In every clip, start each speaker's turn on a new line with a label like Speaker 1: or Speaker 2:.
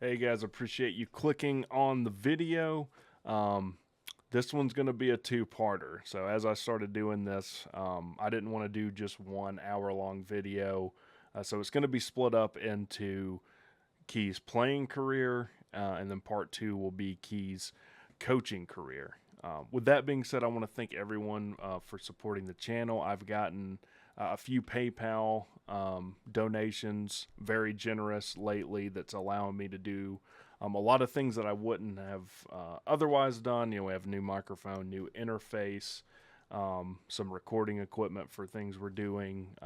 Speaker 1: Hey guys, appreciate you clicking on the video. This one's going to be a two-parter. So as I started doing this, I didn't want to do just 1 hour-long video. So it's going to be split up into Key's playing career, and then part 2 will be Key's coaching career. With that being said, I want to thank everyone for supporting the channel. I've gotten a few PayPal donations, very generous lately, that's allowing me to do a lot of things that I wouldn't have otherwise done. We have a new microphone, new interface, some recording equipment for things we're doing.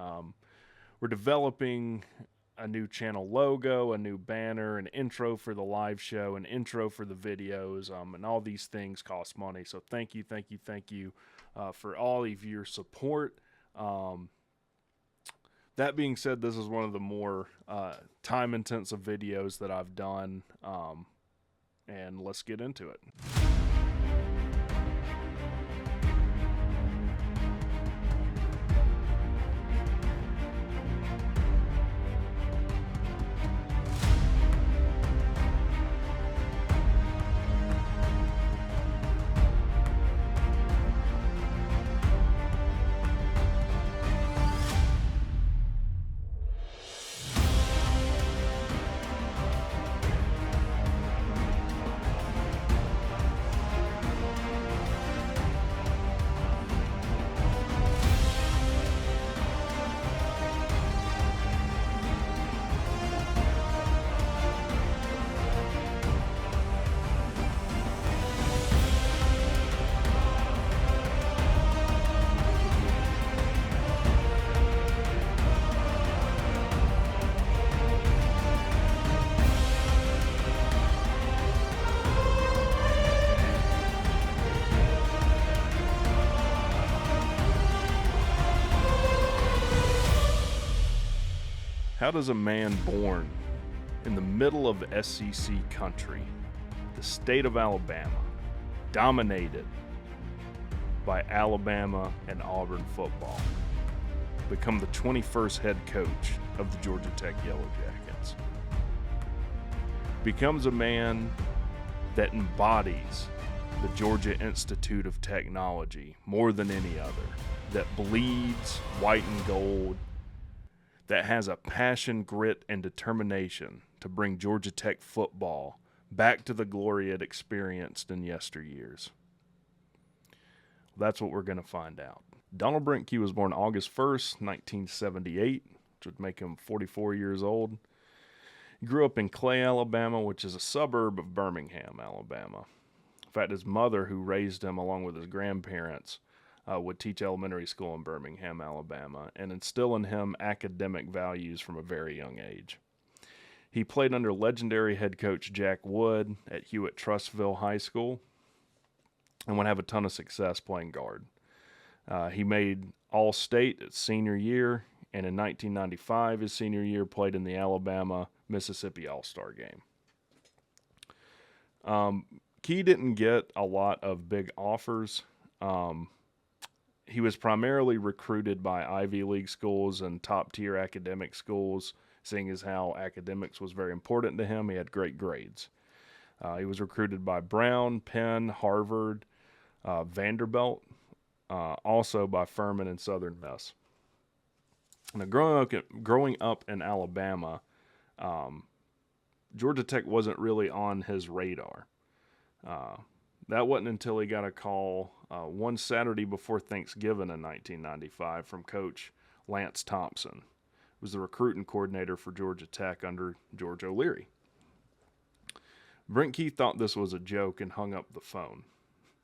Speaker 1: We're developing a new channel logo, a new banner, an intro for the live show, an intro for the videos, and all these things cost money. So thank you for all of your support. That being said, this is one of the more time-intensive videos that I've done, and let's get into it. How does a man born in the middle of SEC country, the state of Alabama, dominated by Alabama and Auburn football, become the 21st head coach of the Georgia Tech Yellow Jackets? Becomes a man that embodies the Georgia Institute of Technology more than any other, that bleeds white and gold, that has a passion, grit, and determination to bring Georgia Tech football back to the glory it experienced in yesteryears. That's what we're going to find out. Donald Brent Key was born August 1st, 1978, which would make him 44 years old. He grew up in Clay, Alabama, which is a suburb of Birmingham, Alabama. In fact, his mother, who raised him along with his grandparents, would teach elementary school in Birmingham, Alabama, and instill in him academic values from a very young age. He played under legendary head coach Jack Wood at Hewitt-Trussville High School and would have a ton of success playing guard. He made All-State his senior year, and in 1995, his senior year, played in the Alabama-Mississippi All-Star game. Key didn't get a lot of big offers. He was primarily recruited by Ivy League schools and top-tier academic schools, seeing as how academics was very important to him. He had great grades. He was recruited by Brown, Penn, Harvard, Vanderbilt, also by Furman and Southern Miss. Now, growing up in Alabama, Georgia Tech wasn't really on his radar. That wasn't until he got a call one Saturday before Thanksgiving in 1995 from Coach Lance Thompson, who was the recruiting coordinator for Georgia Tech under George O'Leary. Brent Key thought this was a joke and hung up the phone.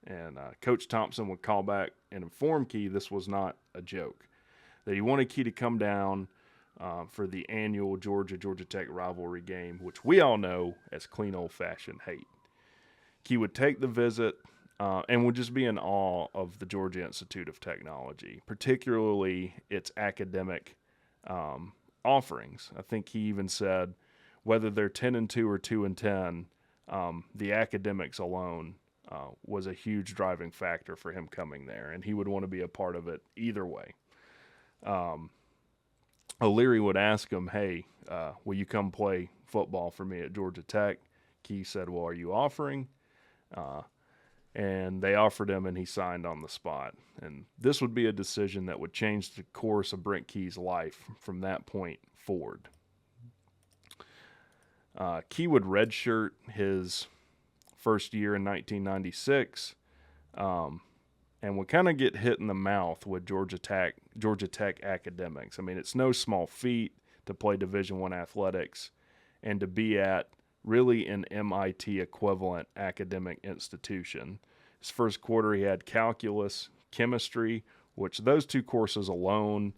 Speaker 1: And Coach Thompson would call back and inform Key this was not a joke, that he wanted Key to come down for the annual Georgia Tech rivalry game, which we all know as clean old-fashioned hate. Key would take the visit and would just be in awe of the Georgia Institute of Technology, particularly its academic offerings. I think he even said whether they're 10-2 or 2-10, the academics alone was a huge driving factor for him coming there, and he would want to be a part of it either way. O'Leary would ask him, hey, will you come play football for me at Georgia Tech. Key said, well, are you offering? And they offered him, and he signed on the spot. And this would be a decision that would change the course of Brent Key's life from that point forward. Key would redshirt his first year in 1996, and would kind of get hit in the mouth with Georgia Tech academics. I mean, it's no small feat to play Division I athletics and to be at really an MIT equivalent academic institution. His first quarter, he had calculus, chemistry, which those two courses alone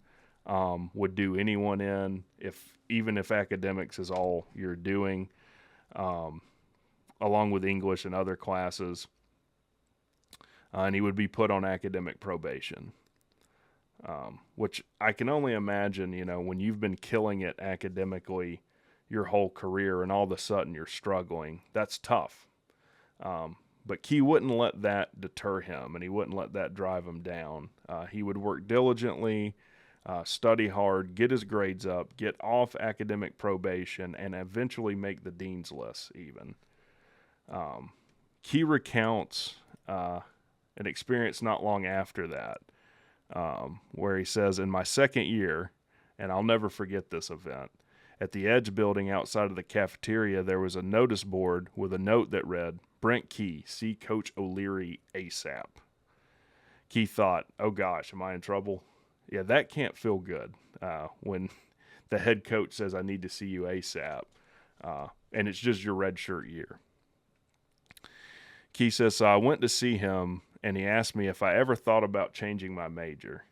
Speaker 1: would do anyone in, even if academics is all you're doing, along with English and other classes. And he would be put on academic probation, which I can only imagine, when you've been killing it academically your whole career and all of a sudden you're struggling, that's tough. But Key wouldn't let that deter him, and he wouldn't let that drive him down. He would work diligently, study hard, get his grades up, get off academic probation, and eventually make the dean's list even. Key recounts an experience not long after that, where he says, in my second year, and I'll never forget this event, at the Edge building outside of the cafeteria, there was a notice board with a note that read, Brent Key, see Coach O'Leary ASAP. Key thought, oh gosh, am I in trouble? Yeah, that can't feel good when the head coach says, I need to see you ASAP, and it's just your redshirt year. Key says, so I went to see him, and he asked me if I ever thought about changing my major.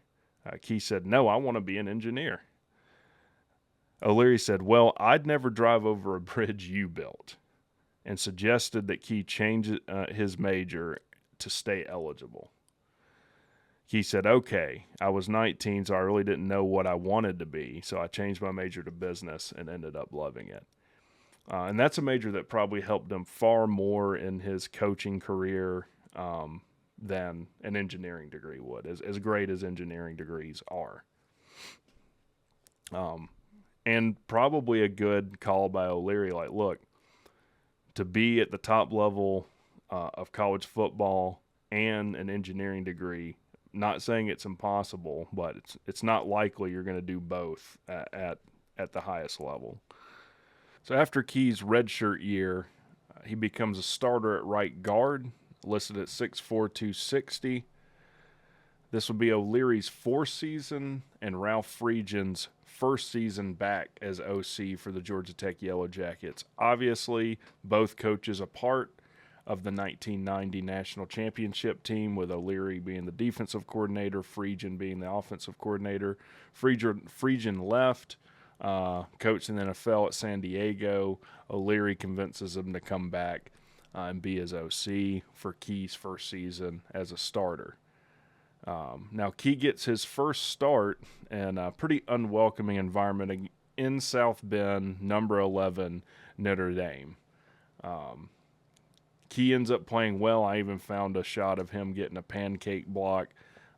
Speaker 1: Key said, no, I want to be an engineer. O'Leary said, well, I'd never drive over a bridge you built, and suggested that Key change his major to stay eligible. Key said, okay, I was 19, so I really didn't know what I wanted to be, so I changed my major to business and ended up loving it. And that's a major that probably helped him far more in his coaching career than an engineering degree would, as great as engineering degrees are. And probably a good call by O'Leary, like, look, to be at the top level of college football and an engineering degree, not saying it's impossible, but it's not likely you're going to do both at the highest level. So after Key's redshirt year, he becomes a starter at right guard, listed at 6'4", 260. This will be O'Leary's fourth season and Ralph Friedgen's first season back as OC for the Georgia Tech Yellow Jackets. Obviously, both coaches a part of the 1990 national championship team, with O'Leary being the defensive coordinator, Friedgen being the offensive coordinator. Friedgen left, coached in the NFL at San Diego. O'Leary convinces him to come back and be his OC for Key's first season as a starter. Now, Key gets his first start in a pretty unwelcoming environment in South Bend, number 11, Notre Dame. Key ends up playing well. I even found a shot of him getting a pancake block.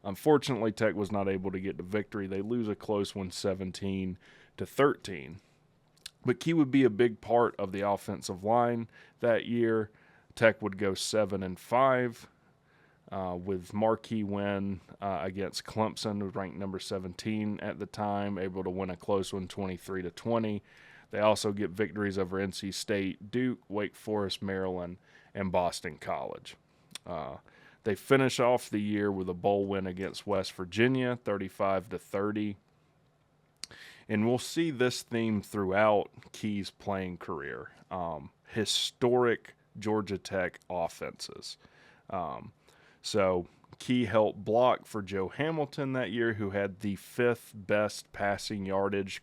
Speaker 1: Unfortunately, Tech was not able to get the victory. They lose a close one, 17-13. But Key would be a big part of the offensive line that year. Tech would go 7-5. With marquee win against Clemson, who was ranked number 17 at the time, able to win a close one, 23-20. They also get victories over NC State, Duke, Wake Forest, Maryland, and Boston College. They finish off the year with a bowl win against West Virginia, 35-30. And we'll see this theme throughout Key's playing career. Historic Georgia Tech offenses. So Key helped block for Joe Hamilton that year, who had the fifth best passing yardage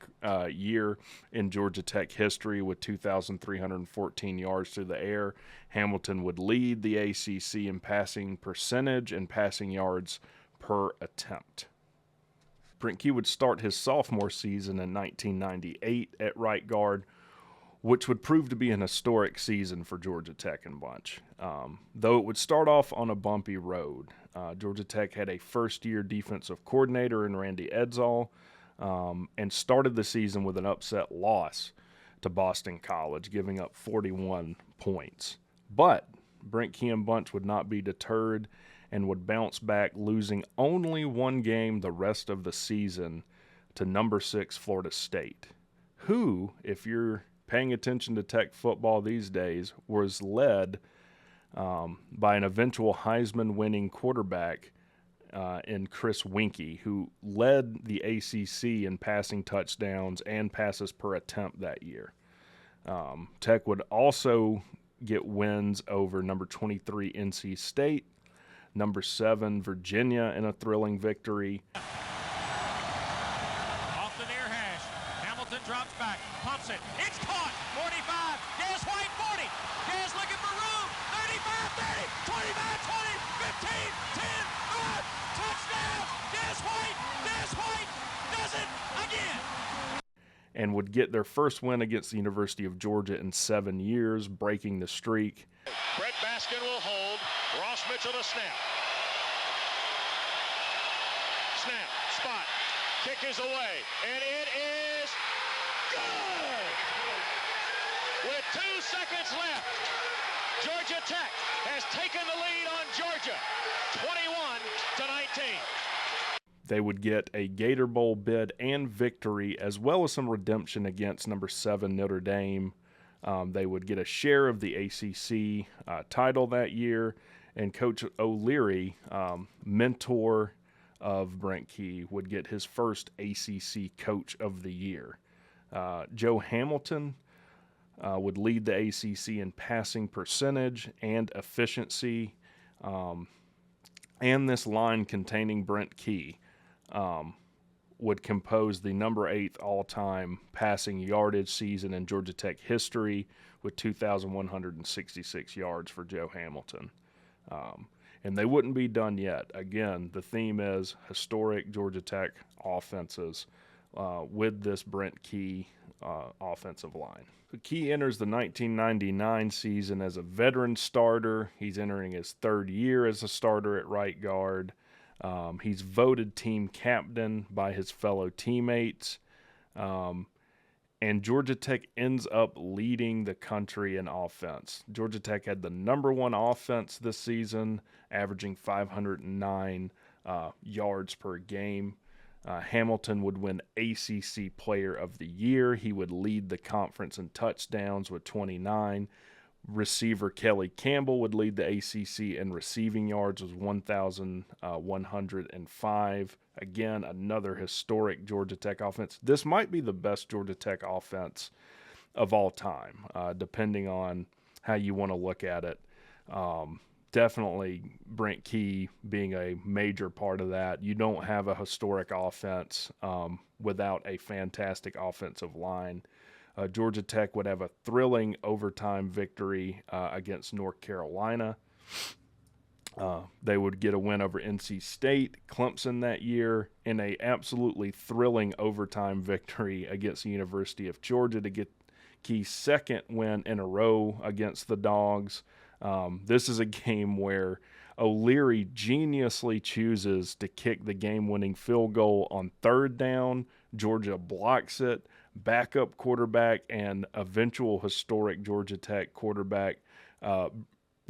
Speaker 1: year in Georgia Tech history with 2,314 yards through the air. Hamilton would lead the ACC in passing percentage and passing yards per attempt. Brent Key would start his sophomore season in 1998 at right guard, which would prove to be an historic season for Georgia Tech and Bunch. Though it would start off on a bumpy road. Georgia Tech had a first-year defensive coordinator in Randy Edsall, and started the season with an upset loss to Boston College, giving up 41 points. But Brent Key and Bunch would not be deterred and would bounce back, losing only one game the rest of the season to number 6 Florida State, who, if you're paying attention to Tech football these days, was led by an eventual Heisman-winning quarterback in Chris Winkie, who led the ACC in passing touchdowns and passes per attempt that year. Tech would also get wins over number 23 NC State, number 7 Virginia in a thrilling victory.
Speaker 2: Off the near hash, Hamilton drops back, pumps it, it's caught, 45, Gas White 40, Gas looking for room, 35, 30, 25, 20, 15, 10, 5, touchdown, Gas White does it again.
Speaker 1: And would get their first win against the University of Georgia in 7 years, breaking the streak.
Speaker 2: Brett Baskin will hold. Ross Mitchell to snap. Snap, spot, kick is away, and it is good! With 2 seconds left, Georgia Tech has taken the lead on Georgia, 21-19.
Speaker 1: They would get a Gator Bowl bid and victory, as well as some redemption against number 7 Notre Dame. They would get a share of the ACC title that year, and Coach O'Leary, mentor of Brent Key, would get his first ACC Coach of the Year. Joe Hamilton would lead the ACC in passing percentage and efficiency, and this line containing Brent Key would compose the number 8th all-time passing yardage season in Georgia Tech history with 2,166 yards for Joe Hamilton. And they wouldn't be done yet. Again, the theme is historic Georgia Tech offenses with this Brent Key offensive line. Key enters the 1999 season as a veteran starter. He's entering his 3rd year as a starter at right guard. He's voted team captain by his fellow teammates. And Georgia Tech ends up leading the country in offense. Georgia Tech had the number 1 offense this season, averaging 509 yards per game. Hamilton would win ACC Player of the Year. He would lead the conference in touchdowns with 29. Receiver Kelly Campbell would lead the ACC in receiving yards with 1,105. Again, another historic Georgia Tech offense. This might be the best Georgia Tech offense of all time, depending on how you want to look at it. Definitely Brent Key being a major part of that. You don't have a historic offense without a fantastic offensive line. Georgia Tech would have a thrilling overtime victory against North Carolina. They would get a win over NC State, Clemson that year, and a absolutely thrilling overtime victory against the University of Georgia to get Key's 2nd win in a row against the Dogs. This is a game where O'Leary geniusly chooses to kick the game-winning field goal on 3rd down. Georgia blocks it. Backup quarterback and eventual historic Georgia Tech quarterback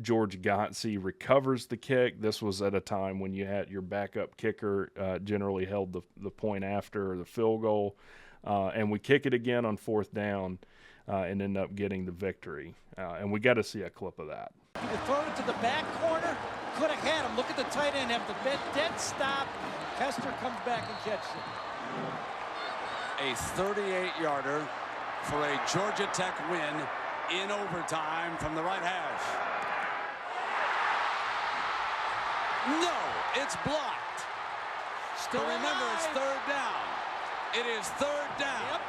Speaker 1: George Gotsey recovers the kick. This was at a time when you had your backup kicker generally held the point after the field goal. And we kick it again on 4th down and end up getting the victory. And we got to see a clip of that.
Speaker 3: You throw it to the back corner, could have had him. Look at the tight end, have the dead stop. Hester comes back and catches it.
Speaker 4: A 38-yarder for a Georgia Tech win in overtime from the right hash. No, it's blocked. Still remember, it's 3rd down. It is 3rd down.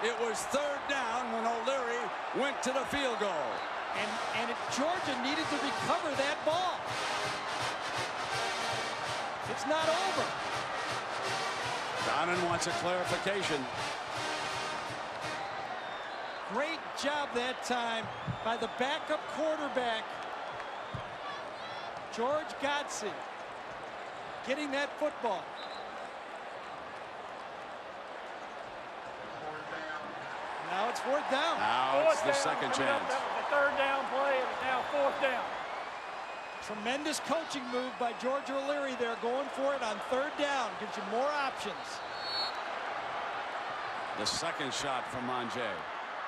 Speaker 3: Yep.
Speaker 4: It was 3rd down when O'Leary went to the field goal.
Speaker 3: And Georgia needed to recover that ball. It's not over.
Speaker 4: Donnan wants a clarification.
Speaker 3: Great job that time by the backup quarterback, George Godsey, getting that football. Now it's 4th down.
Speaker 4: Now it's the second
Speaker 5: Coming up,
Speaker 4: chance.
Speaker 5: that was the 3rd down play, and it's now 4th down.
Speaker 3: Tremendous coaching move by George O'Leary there, going for it on 3rd down. Gives you more options.
Speaker 4: The second shot from Monje.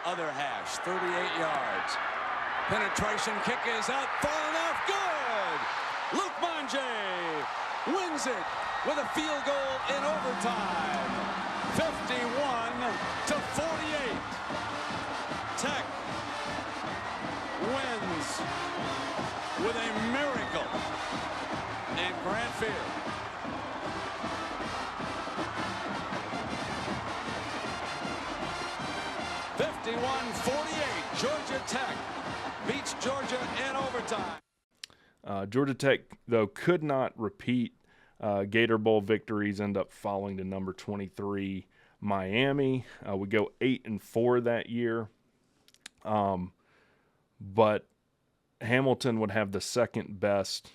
Speaker 4: Other hash, 38 yards. Penetration kick is out, far enough, good! Luke Monje wins it with a field goal in overtime. 51-48. Tech wins with a miracle in Grant Field. Georgia Tech beats Georgia in overtime.
Speaker 1: Georgia Tech, though, could not repeat Gator Bowl victories, end up falling to number 23 Miami. We go 8-4 that year. But Hamilton would have the second best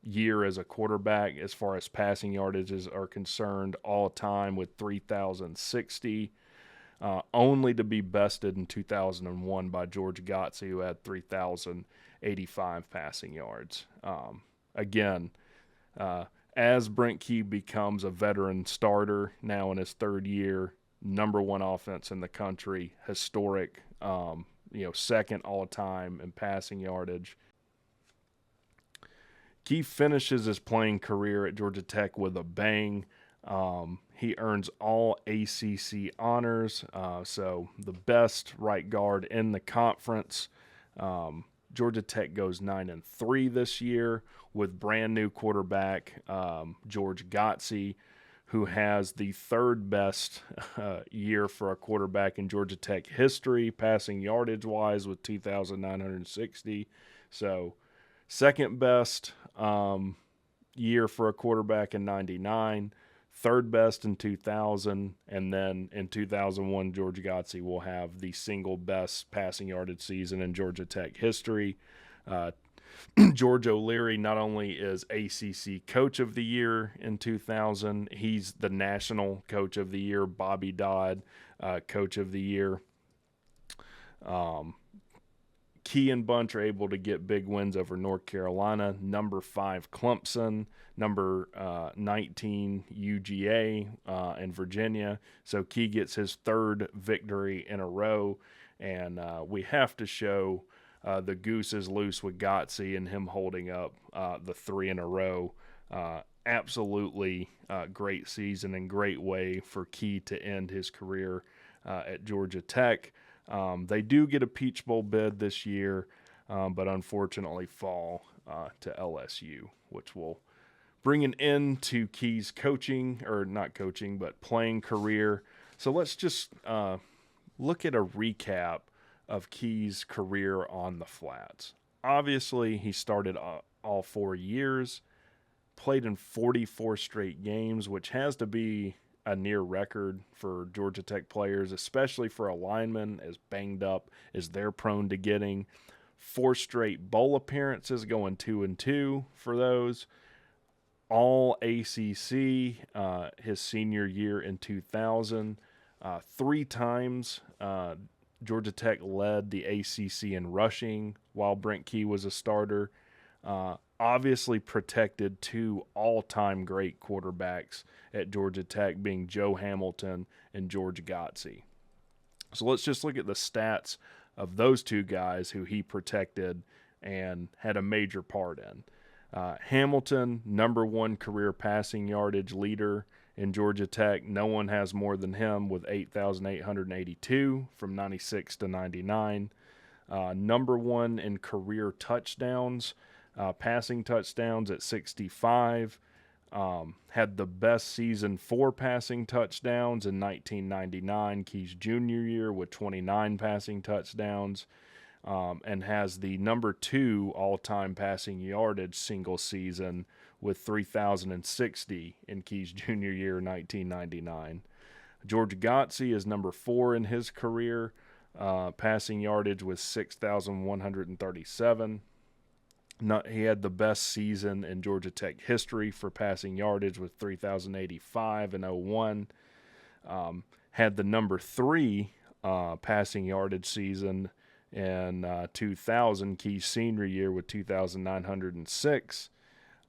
Speaker 1: year as a quarterback as far as passing yardages are concerned all time with 3,060. Only to be bested in 2001 by George Gottse, who had 3,085 passing yards. Again, as Brent Key becomes a veteran starter now in his 3rd year, number 1 offense in the country, historic, second all-time in passing yardage. Key finishes his playing career at Georgia Tech with a bang. He earns all ACC honors, so the best right guard in the conference. Georgia Tech goes 9-3 this year with brand new quarterback George Gottse, who has the 3rd best year for a quarterback in Georgia Tech history, passing yardage-wise with 2,960. So 2nd best year for a quarterback in 99. 3rd best in 2000, and then in 2001, George Gottse will have the single best passing yardage season in Georgia Tech history. George O'Leary not only is ACC Coach of the Year in 2000, he's the National Coach of the Year, Bobby Dodd Coach of the Year. Key and Bunch are able to get big wins over North Carolina, number 5 Clemson, number 19 UGA in Virginia. So Key gets his 3rd victory in a row, and we have to show the goose is loose with Gottse and him holding up the 3 in a row. Absolutely great season and great way for Key to end his career at Georgia Tech. They do get a Peach Bowl bid this year, but unfortunately fall to LSU, which will bring an end to Key's playing career. So let's just look at a recap of Key's career on the flats. Obviously, he started all 4 years, played in 44 straight games, which has to be a near record for Georgia Tech players, especially for a lineman as banged up as they're prone to getting. 4 straight bowl appearances, going 2-2 for those. All ACC his senior year in 2000. 3 times Georgia Tech led the ACC in rushing while Brent Key was a starter. Obviously protected 2 all-time great quarterbacks at Georgia Tech, being Joe Hamilton and George Gottse. So let's just look at the stats of those 2 guys who he protected and had a major part in. Hamilton, number 1 career passing yardage leader in Georgia Tech. No one has more than him with 8,882 from 96 to 99. Number 1 in career touchdowns. Passing touchdowns at 65, had the best season for passing touchdowns in 1999, Key's junior year, with 29 passing touchdowns, and has the number 2 all-time passing yardage single season with 3,060 in Key's junior year, 1999. George Gottse is number 4 in his career, passing yardage with 6,137. He had the best season in Georgia Tech history for passing yardage with 3,085 in 01. Had the number 3 passing yardage season in 2000, Key's senior year with 2,906,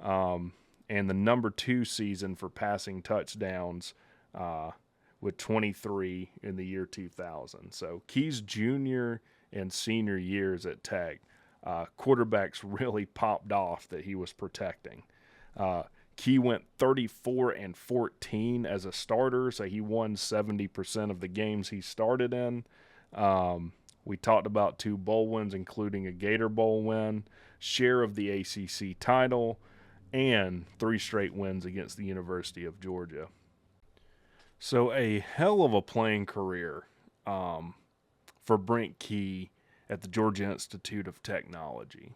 Speaker 1: and the number 2 season for passing touchdowns with 23 in the year 2000. So Key's junior and senior years at Tech, quarterbacks really popped off that he was protecting. Key went 34-14 as a starter, so he won 70% of the games he started in. We talked about 2 bowl wins, including a Gator Bowl win, share of the ACC title, and 3 straight wins against the University of Georgia. So a hell of a playing career for Brent Key at the Georgia Institute of Technology.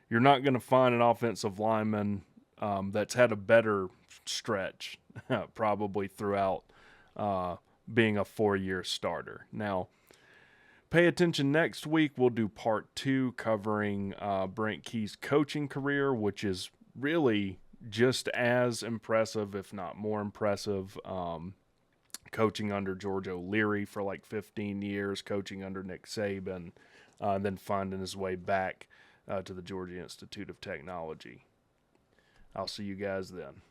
Speaker 1: You're not going to find an offensive lineman that's had a better stretch probably throughout being a 4-year starter. Now, pay attention next week. We'll do part 2 covering Brent Key's coaching career, which is really just as impressive, if not more impressive. Coaching under George O'Leary for like 15 years, coaching under Nick Saban, then finding his way back to the Georgia Institute of Technology. I'll see you guys then.